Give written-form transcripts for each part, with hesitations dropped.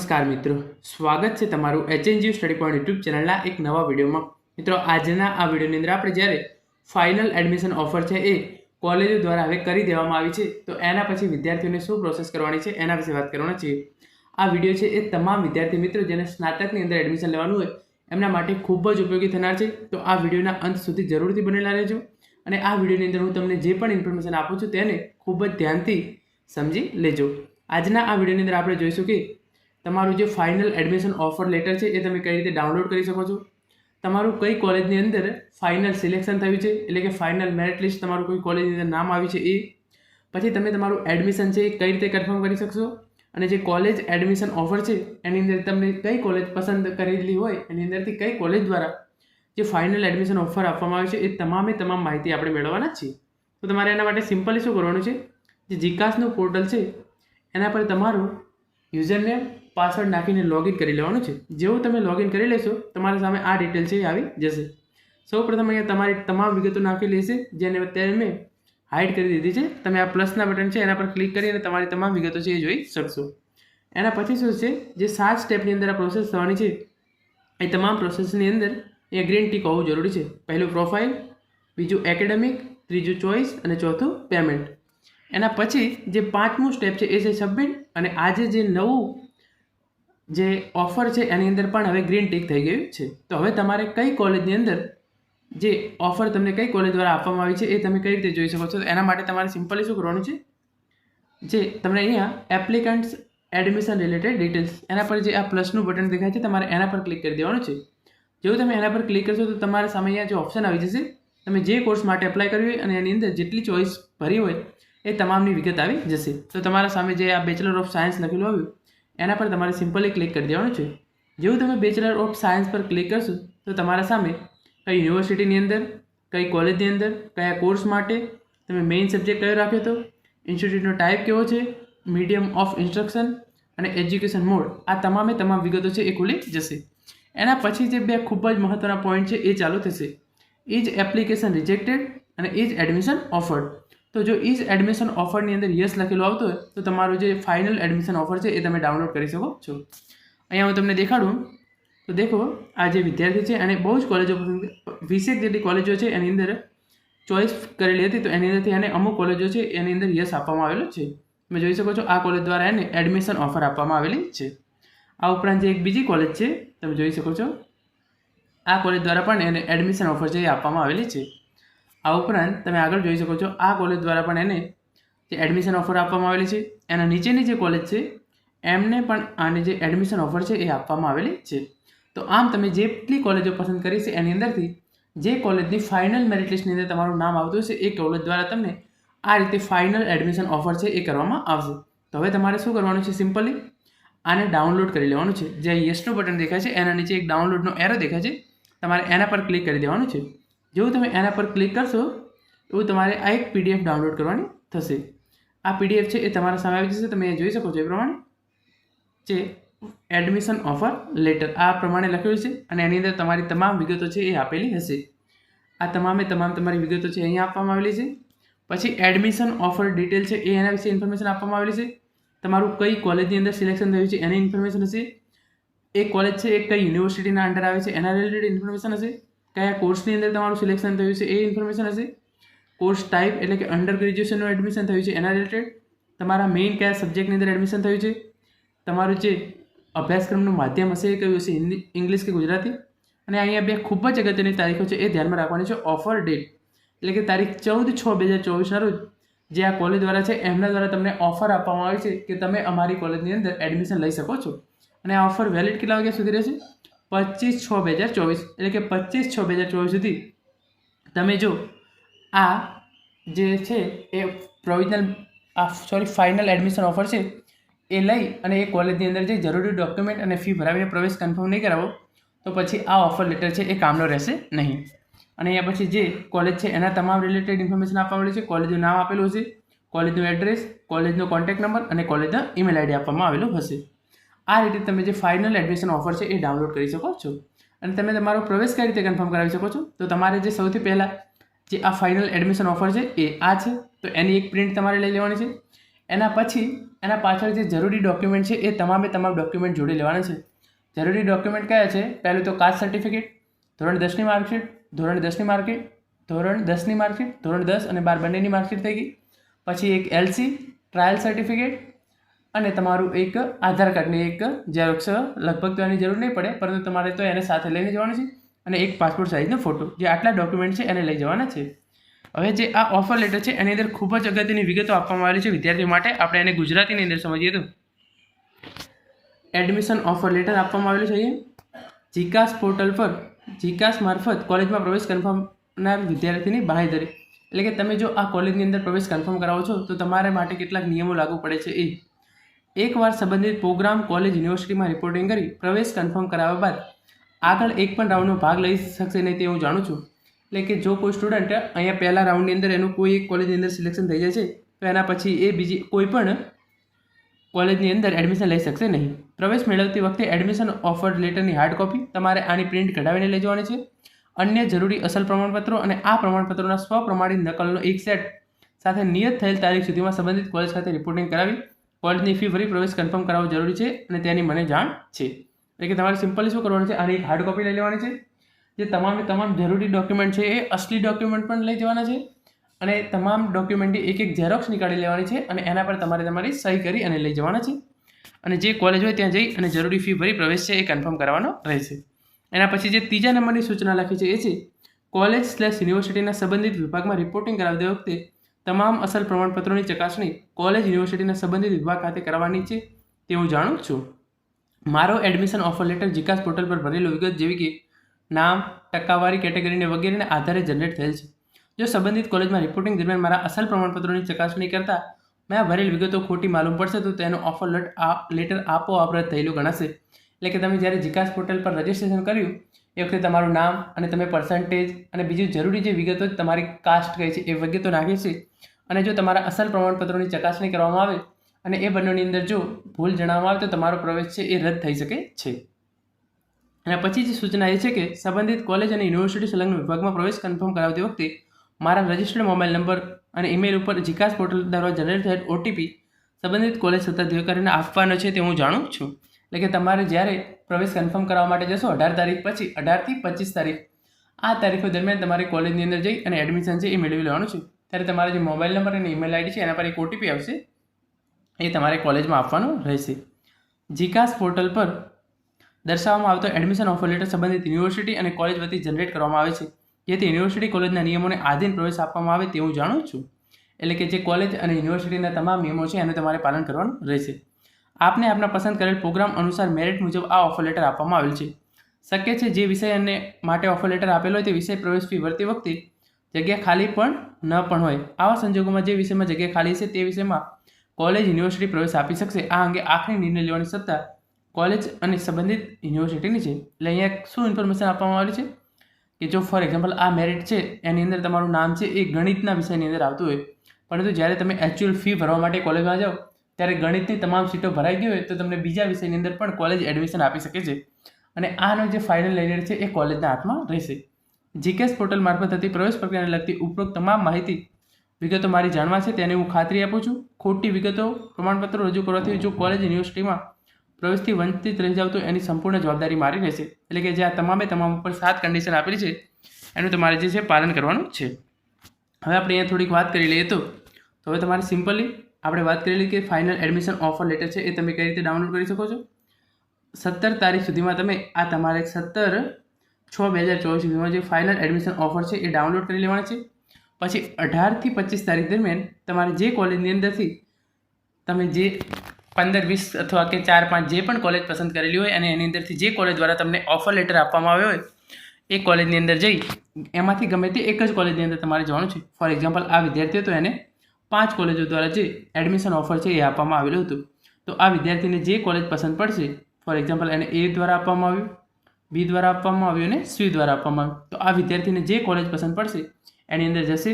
નમસ્કાર મિત્રો, સ્વાગત છે તમારું HNGU સ્ટડી પોઈન્ટ યુટ્યુબ ચેનલના એક નવા વિડીયોમાં। મિત્રો, આજના આ વિડીયોની અંદર આપણે જ્યારે ફાઇનલ એડમિશન ઓફર છે એ કોલેજો દ્વારા હવે કરી દેવામાં આવી છે, તો એના પછી વિદ્યાર્થીઓને શું પ્રોસેસ કરવાની છે એના વિશે વાત કરવાના છીએ। આ વિડીયો છે એ તમામ વિદ્યાર્થી મિત્રો જેને સ્નાતકની અંદર એડમિશન લેવાનું હોય એમના માટે ખૂબ જ ઉપયોગી થનાર છે, તો આ વિડીયોના અંત સુધી જરૂરથી બનેલા રહેજો અને આ વિડીયોની અંદર હું તમને જે પણ ઇન્ફોર્મેશન આપું છું તેને ખૂબ જ ધ્યાનથી સમજી લેજો। આજના આ વિડીયોની અંદર આપણે જોઈશું કે તમારું જે ફાઇનલ એડમિશન ઓફર લેટર છે એ તમે કઈ રીતે ડાઉનલોડ કરી શકો છો, તમારું કઈ કોલેજની અંદર ફાઇનલ સિલેક્શન થયું છે એટલે કે ફાઇનલ મેરિટ લિસ્ટ તમારું કોઈ કોલેજની અંદર નામ આવ્યું છે એ, પછી તમે તમારું એડમિશન છે એ કઈ રીતે કન્ફર્મ કરી શકશો અને જે કોલેજ એડમિશન ઓફર છે એની અંદર તમને કઈ કોલેજ પસંદ કરેલી હોય એની અંદરથી કઈ કોલેજ દ્વારા જે ફાઇનલ એડમિશન ઓફર આપવામાં આવે છે એ તમામ માહિતી આપણે મેળવવાના છીએ। તો તમારે એના માટે સિમ્પલી શું કરવાનું છે, જે જીકાસનું પોર્ટલ છે એના પર તમારું યુઝરનેમ પાસવર્ડ નાખીને લોગિન કરી લેવાનું છે। જેવું તમે લોગિન કરી લેશો તમારા સામે આ ડિટેલ છે એ આવી જશે। સૌપ્રથમ અહીંયા તમારી તમામ વિગતો નાખેલી હશે જેને અત્યારે મેં હાઇડ કરી દીધી છે। તમે આ પ્લસના બટન છે એના પર ક્લિક કરી અને તમારી તમામ વિગતો છે એ જોઈ શકશો। એના પછી શું છે, જે 7 સ્ટેપની અંદર આ પ્રોસેસ થવાની છે એ તમામ પ્રોસેસની અંદર અહીંયા ગ્રીન ટીક હોવું જરૂરી છે। પહેલું પ્રોફાઇલ, બીજું એકેડેમિક, ત્રીજું ચોઇસ અને ચોથું પેમેન્ટ। એના પછી જે 5મું સ્ટેપ છે એ છે સબમિટ, અને આજે જે નવું જે ઓફર છે એની અંદર પણ હવે ગ્રીન ટીક થઈ ગયું છે। તો હવે તમારે કઈ કોલેજની અંદર જે ઓફર તમને કઈ કોલેજ દ્વારા આપવામાં આવી છે એ તમે કઈ રીતે જોઈ શકો છો। તો એના માટે તમારે સિમ્પલી શું કરવાનું છે, જે તમને અહીંયા એપ્લિકન્ટ્સ એડમિશન રિલેટેડ ડિટેલ્સ એના પર જે આ પ્લસનું બટન દેખાય છે તમારે એના પર ક્લિક કરી દેવાનું છે। જેવું તમે એના પર ક્લિક કરશો તો તમારા સામે અહીંયા જે ઓપ્શન આવી જશે, તમે જે કોર્સ માટે એપ્લાય કર્યું હોય અને એની અંદર જેટલી ચોઇસ ભરી હોય એ તમામની વિગત આવી જશે। તો તમારા સામે જે આ બેચલર ઓફ સાયન્સ લખેલું આવ્યું એના પર તમારે સિમ્પલી ક્લિક કરી દેવાનું છે। જેવું તમે બેચલર ઓફ સાયન્સ પર ક્લિક કરશો તો તમારા સામે કઈ યુનિવર્સિટીની અંદર, કઈ કોલેજની અંદર, કયા કોર્સ માટે, તમે મેઇન સબ્જેક્ટ કયો રાખ્યો હતો, ઇન્સ્ટિટ્યૂટનો ટાઈપ કેવો છે, મીડિયમ ઓફ ઇન્સ્ટ્રક્શન અને એજ્યુકેશન મોડ, આ તમામ વિગતો છે એ ખુલી જશે। એના પછી જે બે ખૂબ જ મહત્ત્વના પોઈન્ટ છે એ ચાલુ થશે, ઇઝ એપ્લિકેશન રિજેક્ટેડ અને ઇઝ એડમિશન ઓફર્ડ। તો જો ઇઝ એડમિશન ઓફરની અંદર યસ લખેલું આવતું હોય તો તમારું જે ફાઇનલ એડમિશન ઓફર છે એ તમે ડાઉનલોડ કરી શકો છો। અહીંયા હું તમને દેખાડું તો દેખો, આ જે વિદ્યાર્થી છે એને બહુ જ કોલેજો પસંદ, 20 જેટલી કોલેજો છે એની અંદર ચોઇસ કરેલી હતી, તો એની અંદરથી એને અમુક કોલેજો છે એની અંદર યસ આપવામાં આવેલો છે। તમે જોઈ શકો છો આ કોલેજ દ્વારા એને એડમિશન ઓફર આપવામાં આવેલી છે। આ ઉપરાંત જે એક બીજી કોલેજ છે તમે જોઈ શકો છો, આ કોલેજ દ્વારા પણ એને એડમિશન ઓફર છે એ આપવામાં આવેલી છે। આ ઉપરાંત તમે આગળ જોઈ શકો છો આ કોલેજ દ્વારા પણ એને જે એડમિશન ઓફર આપવામાં આવેલી છે, એના નીચેની જે કોલેજ છે એમને પણ આની જે એડમિશન ઓફર છે એ આપવામાં આવેલી છે। તો આમ તમે જેટલી કોલેજો પસંદ કરી છે એની અંદરથી જે કોલેજની ફાઇનલ મેરિટ લિસ્ટની અંદર તમારું નામ આવતું હશે એ કોલેજ દ્વારા તમને આ રીતે ફાઇનલ એડમિશન ઓફર છે એ કરવામાં આવશે। તો હવે તમારે શું કરવાનું છે, સિમ્પલી આને ડાઉનલોડ કરી લેવાનું છે। જે યસનું બટન દેખાય છે એના નીચે એક ડાઉનલોડનો એરો દેખાય છે, તમારે એના પર ક્લિક કરી દેવાનું છે। જેવું તમે એના પર ક્લિક કરશો એવું તમારે આ એક PDF ડાઉનલોડ કરવાની થશે। આ PDF છે એ તમારા સામે આવી જશે, તમે જોઈ શકો છો એ પ્રમાણે જે એડમિશન ઓફર લેટર આ પ્રમાણે લખેલું છે અને એની અંદર તમારી તમામ વિગતો છે એ આપેલી હશે। આ તમામ તમારી વિગતો છે અહીંયા આપવામાં આવેલી છે। પછી એડમિશન ઓફર ડિટેલ છે એ એના વિશે ઇન્ફોર્મેશન આપવામાં આવેલી છે, તમારું કઈ કોલેજની અંદર સિલેક્શન થયું છે એની ઇન્ફોર્મેશન હશે, એ કોલેજ છે એ કઈ યુનિવર્સિટીના અંડર આવે છે એના રિલેટેડ ઇન્ફોર્મેશન હશે, કયા કોર્સની અંદર તમારું સિલેક્શન થયું છે એ ઇન્ફોર્મેશન હશે, કોર્સ ટાઈપ એટલે કે અંડર ગ્રેજ્યુએશનનું એડમિશન થયું છે એના રિલેટેડ, તમારા મેઇન કયા સબ્જેક્ટની અંદર એડમિશન થયું છે, તમારું જે અભ્યાસક્રમનું માધ્યમ હશે એ કયું હશે, હિન્દી, ઇંગ્લિશ કે ગુજરાતી, અને અહીંયા બે ખૂબ જ અગત્યની તારીખો છે એ ધ્યાનમાં રાખવાની છે। ઓફર ડેટ એટલે કે તારીખ 14/6/2024ના રોજ જે આ કોલેજ દ્વારા છે એમના દ્વારા તમને ઓફર આપવામાં આવી છે કે તમે અમારી કોલેજની અંદર એડમિશન લઈ શકો છો, અને આ ઓફર વેલિડ કેટલા વાગ્યા સુધી રહેશે, 25/6/2024 એટલે કે 25/6/2024 સુધી તમે જો આ જે છે એ ફાઇનલ એડમિશન ઓફર છે એ લઈ અને એ કોલેજની અંદર જે જરૂરી ડોક્યુમેન્ટ અને ફી ભરાવીને પ્રવેશ કન્ફર્મ નહીં કરાવો તો પછી આ ઓફર લેટર છે એ કામનો રહેશે નહીં। અને અહીંયા પછી જે કોલેજ છે એના તમામ રિલેટેડ ઇન્ફોર્મેશન આપવામાં આવેલી છે, કોલેજનું નામ આપેલું હશે, કોલેજનું એડ્રેસ, કોલેજનો કોન્ટેક્ટ નંબર અને કોલેજનો ઈમેલ આઈડી આપવામાં આવેલું હશે। આ રીતે તમે જે ફાઇનલ એડમિશન ઓફર છે એ ડાઉનલોડ કરી શકો છો અને તમે તમારો પ્રવેશ કઈ રીતે કન્ફર્મ કરાવી શકો છો। તો તમારે જે સૌથી પહેલાં જે આ ફાઇનલ એડમિશન ઓફર છે એ આ છે, તો એની એક પ્રિન્ટ તમારે લઈ લેવાની છે। એના પછી એના પાછળ જે જરૂરી ડોક્યુમેન્ટ છે એ તમામ ડોક્યુમેન્ટ જોડી લેવાના છે. જરૂરી ડોક્યુમેન્ટ કયા છે? પહેલું તો કાસ્ટ સર્ટિફિકેટ, ધોરણ 10ની માર્કશીટ, ધોરણ 10ની માર્કશીટ, ધોરણ 10 અને 12 બંનેની માર્કશીટ થઈ ગઈ. પછી એક LC, ટ્રાયલ સર્ટિફિકેટ અને તમારું એક આધાર કાર્ડની એક ઝેરોક્સ, લગભગ તો એની જરૂર નહીં પડે, પરંતુ તમારે તો એને સાથે લઈને જવાનું છે, અને એક પાસપોર્ટ સાઇઝનો ફોટો. જે આટલા ડોક્યુમેન્ટ છે એને લઈ જવાના છે. હવે જે આ ઓફર લેટર છે એની અંદર ખૂબ જ અગત્યની વિગતો આપવામાં આવેલી છે વિદ્યાર્થીઓ માટે. આપણે એને ગુજરાતીની અંદર સમજીએ તો એડમિશન ઓફર લેટર આપવામાં આવેલું છે. અહીંયા જીકાસ પોર્ટલ પર જીકાસ મારફત કોલેજમાં પ્રવેશ કન્ફર્મનાર વિદ્યાર્થીની બાંહેધરી, એટલે કે તમે જો આ કોલેજની અંદર પ્રવેશ કન્ફર્મ કરાવો છો તો તમારા માટે કેટલાક નિયમો લાગુ પડે છે. એકવાર સંબંધિત પ્રોગ્રામ કોલેજ યુનિવર્સિટીમાં રિપોર્ટિંગ કરી પ્રવેશ કન્ફર્મ કરાવ્યા બાદ આગળ એક પણ રાઉન્ડનો ભાગ લઈ શકશે નહીં તે હું જાણું છું. એટલે કે જો કોઈ સ્ટુડન્ટ અહીંયા પહેલા રાઉન્ડની અંદર એનું કોઈ એક કોલેજની અંદર સિલેક્શન થઈ જાય છે તો એના પછી એ બીજી કોઈ પણ કોલેજની અંદર એડમિશન લઈ શકશે નહીં. પ્રવેશ મેળવતી વખતે એડમિશન ઓફર લેટરની હાર્ડ કોપી તમારે આની પ્રિન્ટ કઢાવીને લઈ જવાની છે. અન્ય જરૂરી અસલ પ્રમાણપત્રો અને આ પ્રમાણપત્રોના સ્વપ્રમાણિત નકલનો એક સેટ સાથે નિયત થયેલ તારીખ સુધીમાં સંબંધિત કોલેજ ખાતે રિપોર્ટિંગ કરાવી કોલેજની ફી ભરી પ્રવેશ કન્ફર્મ કરાવવો જરૂરી છે અને તેની મને જાણ છે. એટલે કે તમારે સિમ્પલી શું કરવાનું છે? આની એક હાર્ડ કોપી લઈ લેવાની છે. જે તમામ જરૂરી ડોક્યુમેન્ટ છે એ અસલી ડોક્યુમેન્ટ પણ લઈ જવાના છે, અને તમામ ડોક્યુમેન્ટની એક ઝેરોક્સ નીકાળી લેવાની છે, અને એના પર તમારે તમારી સહી કરી અને લઈ જવાના છે. અને જે કોલેજ હોય ત્યાં જઈ અને જરૂરી ફી ભરી પ્રવેશ છે એ કન્ફર્મ કરવાનો રહેશે. એના પછી જે ત્રીજા નંબરની સૂચના લખી છે એ છે કોલેજ/યુનિવર્સિટીના સંબંધિત વિભાગમાં રિપોર્ટિંગ કરાવતી વખતે તમામ અસલ પ્રમાણપત્રોની ચકાસણી કોલેજ યુનિવર્સિટીના સંબંધિત વિભાગ ખાતે કરવાની છે તે હું જાણું છું. મારો એડમિશન ઓફર લેટર જીકાસ પોર્ટલ પર ભરેલો વિગત જેવી કે નામ, ટકાવારી, કેટેગરીને વગેરેને આધારે જનરેટ થયેલ છે. જો સંબંધિત કોલેજમાં રિપોર્ટિંગ દરમિયાન મારા અસલ પ્રમાણપત્રોની ચકાસણી કરતાં મેં ભરેલ વિગતો ખોટી માલુમ પડશે તો તેનો ઓફર લેટર આપોઆપ રદ થયેલું ગણાશે. એટલે કે તમે જ્યારે જીકાસ પોર્ટલ પર રજિસ્ટ્રેશન કર્યું એ વખતે તમારું નામ અને તમે પર્સન્ટેજ અને બીજું જરૂરી જે વિગતો તમારી કાસ્ટ કહે છે એ વિગતો નાખી છે, અને જો તમારા અસલ પ્રમાણપત્રોની ચકાસણી કરવામાં આવે અને એ બંનેની અંદર જો ભૂલ જણાવવામાં આવે તો તમારો પ્રવેશ છે એ રદ થઈ શકે છે. અને પછી જે સૂચના એ છે કે સંબંધિત કોલેજ અને યુનિવર્સિટી સંલગ્ન વિભાગમાં પ્રવેશ કન્ફર્મ કરાવતી વખતે મારા રજિસ્ટર્ડ મોબાઈલ નંબર અને ઈમેલ ઉપર જીકાસ પોર્ટલ દ્વારા જનરેટ થયેલ OTP સંબંધિત કોલેજ સત્તાધિકારીને આપવાનો છે તે હું જાણું છું. એટલે કે તમારે જ્યારે પ્રવેશ કન્ફર્મ કરવા માટે જશો 18 તારીખ પછી 18 થી 25 તારીખ આ તારીખો દરમિયાન તમારે કોલેજની અંદર જઈ અને એડમિશન છે એ મેળવી લેવાનું છે. ત્યારે તમારે જે મોબાઈલ નંબર અને ઈમેલ આઈડી છે એના પર એક OTP આવશે, એ તમારે કોલેજમાં આપવાનું રહેશે. જીકાસ પોર્ટલ પર દર્શાવવામાં આવતો એડમિશન ઓફર લેટર સંબંધિત યુનિવર્સિટી અને કોલેજ વતી જનરેટ કરવામાં આવે છે, જેથી યુનિવર્સિટી કોલેજના નિયમોને આધીન પ્રવેશ આપવામાં આવે તેવું જાણું છું. એટલે કે જે કોલેજ અને યુનિવર્સિટીના તમામ નિયમો છે એનું તમારે પાલન કરવાનું રહેશે. આપને આપના પસંદ કરેલ પ્રોગ્રામ અનુસાર મેરિટ મુજબ આ ઓફર લેટર આપવામાં આવેલ છે. શક્ય છે જે વિષય અને માટે ઓફર લેટર આપેલો હોય તે વિષય પ્રવેશ ફી ભરતી વખતે જગ્યા ખાલી પણ ન પણ હોય. આવા સંજોગોમાં જે વિષયમાં જગ્યા ખાલી છે તે વિષયમાં કોલેજ યુનિવર્સિટી પ્રવેશ આપી શકશે. આ અંગે આખરી નિર્ણય લેવાની સત્તા કોલેજ અને સંબંધિત યુનિવર્સિટીની છે. એટલે અહીંયા શું ઇન્ફોર્મેશન આપવામાં આવેલી છે કે જો ફોર એક્ઝામ્પલ આ મેરિટ છે એની અંદર તમારું નામ છે એ ગણિતના વિષયની અંદર આવતું હોય, પરંતુ જ્યારે તમે એકચ્યુઅલ ફી ભરવા માટે કોલેજમાં જાઓ ત્યારે ગણિતની તમામ સીટો ભરાઈ ગઈ હોય તો તમને બીજા વિષયની અંદર પણ કોલેજ એડમિશન આપી શકે છે, અને આનો જે ફાઇનલ લેટર છે એ કોલેજના હાથમાં રહેશે. જીકેસ પોર્ટલ મારફત થતી પ્રવેશ પ્રક્રિયાને લગતી ઉપરોક્ત તમામ માહિતી વિગતો મારી જાણવા છે તેને હું ખાતરી આપું છું. ખોટી વિગતો પ્રમાણપત્રો રજૂ કરવાથી જો કોલેજ યુનિવર્સિટીમાં પ્રવેશથી વંચિત રહી જાવ તો એની સંપૂર્ણ જવાબદારી મારી રહેશે. એટલે કે જે આ તમામ ઉપર 7 કન્ડિશન આપેલી છે એનું તમારે જે છે પાલન કરવાનું છે. હવે આપણે અહીંયા થોડીક વાત કરી લઈએ તો હવે તમારે સિમ્પલી આપણે વાત કરેલી કે ફાઇનલ એડમિશન ઓફર લેટર છે એ તમે કઈ રીતે ડાઉનલોડ કરી શકો છો. 17 તારીખ સુધીમાં તમે આ તમારે 17/6/2024 સુધીમાં જે ફાઇનલ એડમિશન ઓફર છે એ ડાઉનલોડ કરી લેવાની છે. પછી 18 થી 25 તારીખ દરમિયાન તમારે જે કોલેજની અંદરથી તમે જે 15-20 અથવા કે 4-5 જે પણ કોલેજ પસંદ કરેલી હોય અને એની અંદરથી જે કોલેજ દ્વારા તમને ઓફર લેટર આપવામાં આવ્યો હોય એ કોલેજની અંદર જઈ એમાંથી ગમે તે એક જ કોલેજની અંદર તમારે જવાનું છે. ફોર એક્ઝામ્પલ આ વિદ્યાર્થીઓ તો એને 5 કોલેજો દ્વારા જે એડમિશન ઓફર છે એ આપવામાં આવેલું હતું. તો આ વિદ્યાર્થીને જે કોલેજ પસંદ પડશે, ફોર એક્ઝામ્પલ એને A દ્વારા આપવામાં આવ્યું, B દ્વારા આપવામાં આવ્યું અને C દ્વારા આપવામાં આવ્યું, તો આ વિદ્યાર્થીને જે કોલેજ પસંદ પડશે એની અંદર જશે.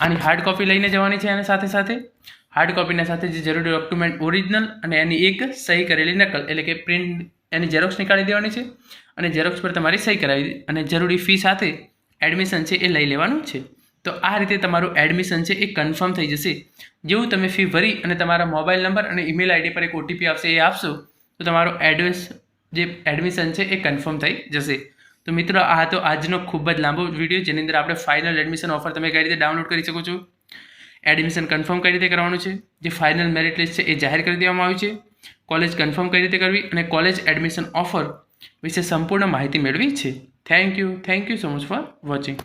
આની હાર્ડ કોપી લઈને જવાની છે અને સાથે હાર્ડ કોપીના સાથે જે જરૂરી ડોક્યુમેન્ટ ઓરિજિનલ અને એની એક સહી કરેલી નકલ એટલે કે પ્રિન્ટ એની ઝેરોક્સ નીકાળી દેવાની છે અને ઝેરોક્સ પર તમારી સહી કરાવી અને જરૂરી ફી સાથે એડમિશન છે એ લઈ લેવાનું છે. તો આ રીતે તમારું એડમિશન છે એ કન્ફર્મ થઈ જશે. જેવું તમે ફી ભરી અને તમારા મોબાઈલ નંબર અને ઈમેલ આઈડી પર એક ઓટીપી આવશે એ આપશો તો તમારો એડમિશન છે એ કન્ફર્મ થઈ જશે. તો મિત્રો આ હતો આજનો ખૂબ જ લાંબો વિડીયો જેની અંદર આપણે ફાઇનલ એડમિશન ઓફર તમે કઈ રીતે ડાઉનલોડ કરી શકો છો, એડમિશન કન્ફર્મ કઈ રીતે કરવાનું છે, જે ફાઇનલ મેરિટ લિસ્ટ છે એ જાહેર કરી દેવામાં આવ્યું છે, કોલેજ કન્ફર્મ કઈ રીતે કરવી અને કોલેજ એડમિશન ઓફર વિશે સંપૂર્ણ માહિતી મેળવી છે. Thank you so much for watching.